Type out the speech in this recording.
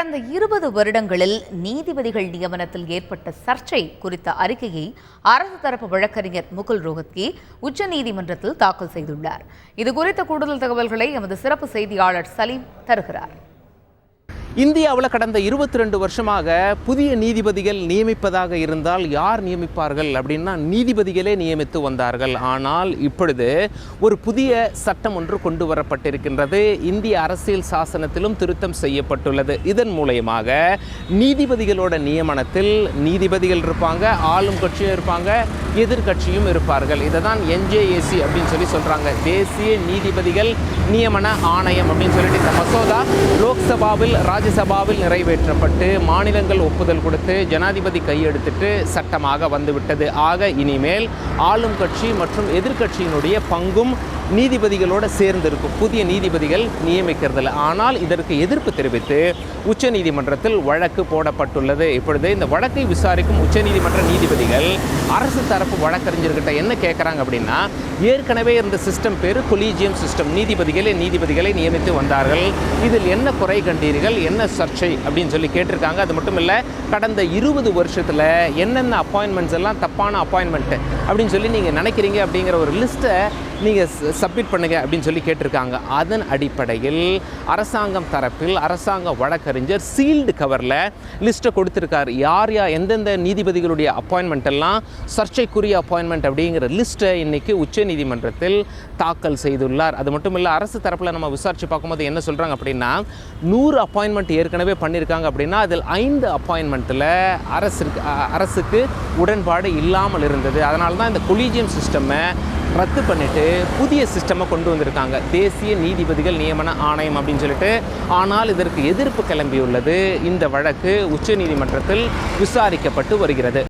கடந்த 20 வருடங்களில் நீதிபதிகள் நியமனத்தில் ஏற்பட்ட சர்ச்சை குறித்த அறிக்கையை அரசு தரப்பு வழக்கறிஞர் முகுல் ரோஹத்கி உச்சநீதிமன்றத்தில் தாக்கல் செய்துள்ளார். இதுகுறித்த கூடுதல் தகவல்களை எமது சிறப்பு செய்தியாளர் சலீம் தருகிறார். இந்தியாவில் கடந்த 22 வருஷமாக புதிய நீதிபதிகள் நியமிப்பதாக இருந்தால் யார் நியமிப்பார்கள் அப்படின்னா நீதிபதிகளே நியமித்து வந்தார்கள். ஆனால் இப்பொழுது ஒரு புதிய சட்டம் ஒன்று கொண்டு வரப்பட்டிருக்கின்றது. இந்திய அரசியல் சாசனத்திலும் திருத்தம் செய்யப்பட்டுள்ளது. இதன் மூலயமாக நீதிபதிகளோட நியமனத்தில் நீதிபதிகள் இருப்பாங்க, ஆளும் கட்சியும் இருப்பாங்க, எதிர்கட்சியும் இருப்பார்கள். இதை தான் NJAC அப்படின்னு சொல்கிறாங்க, தேசிய நீதிபதிகள் நியமன ஆணையம் அப்படின்னு சொல்லிட்டு இந்த மசோதா லோக்சபாவில் ராஜ்யசபாவில் நிறைவேற்றப்பட்டு மாநிலங்கள் ஒப்புதல் கொடுத்து ஜனாதிபதி கையெழுத்திட்டு சட்டமாக வந்துவிட்டது. ஆக இனிமேல் ஆளும் கட்சி மற்றும் எதிர்கட்சியினுடைய பங்கும் நீதிபதிகளோடு சேர்ந்திருக்கும். புதிய நீதிபதிகள் நியமிக்கிறதில்ல. ஆனால் இதற்கு எதிர்ப்பு தெரிவித்து உச்சநீதிமன்றத்தில் வழக்கு போடப்பட்டுள்ளது. இப்பொழுது இந்த வழக்கை விசாரிக்கும் உச்சநீதிமன்ற நீதிபதிகள் அரசு தரப்பு வழக்கறிஞர்கிட்ட என்ன கேட்குறாங்க அப்படின்னா, ஏற்கனவே இருந்த சிஸ்டம் பேர் கொலீஜியம் சிஸ்டம், நீதிபதிகளை நியமித்து வந்தார்கள், இதில் என்ன குறை கண்டீர்கள், என்ன சர்ச்சை அப்படின்னு சொல்லி கேட்டிருக்காங்க. அது மட்டும் இல்லை, கடந்த 20 வருஷத்தில் என்னென்ன அப்பாயின்மெண்ட்ஸ் எல்லாம் தப்பான அப்பாயின்மெண்ட் அப்படின்னு சொல்லி நீங்கள் நினைக்கிறீங்க அப்படிங்கிற ஒரு லிஸ்ட்டை நீங்கள் சப்மிட் பண்ணுங்க அப்படின்னு சொல்லி கேட்டிருக்காங்க. அதன் அடிப்படையில் அரசாங்கம் தரப்பில் அரசாங்க வழக்கறிஞர் சீல்டு கவரில் லிஸ்ட்டை கொடுத்துருக்கார். யார் எந்தெந்த நீதிபதிகளுடைய அப்பாயின்மெண்ட் எல்லாம் சர்ச்சைக்குரிய அப்பாயின்மெண்ட் அப்படிங்கிற லிஸ்ட்டை இன்னைக்கு உச்சநீதிமன்றத்தில் தாக்கல் செய்துள்ளார். அது மட்டும் இல்லை, அரசு தரப்பில் நம்ம விசாரித்து பார்க்கும்போது என்ன சொல்கிறாங்க அப்படின்னா, 100 அப்பாயின்மெண்ட் ஏற்கனவே பண்ணியிருக்காங்க அப்படின்னா அதில் 5 அப்பாயின்மெண்ட்டில் அரசுக்கு உடன்பாடு இல்லாமல் இருந்தது. அதனால தான் இந்த கொலீஜியம் சிஸ்டமை ரத்து பண்ணிட்டு புதிய சிஸ்டமை கொண்டு வந்திருக்காங்க, தேசிய நீதிபதிகள் நியமன ஆணையம் அப்படின்னு சொல்லிட்டு. ஆனால் இதற்கு எதிர்ப்பு கிளம்பியுள்ளது. இந்த வழக்கு உச்சநீதிமன்றத்தில் விசாரிக்கப்பட்டு வருகிறது.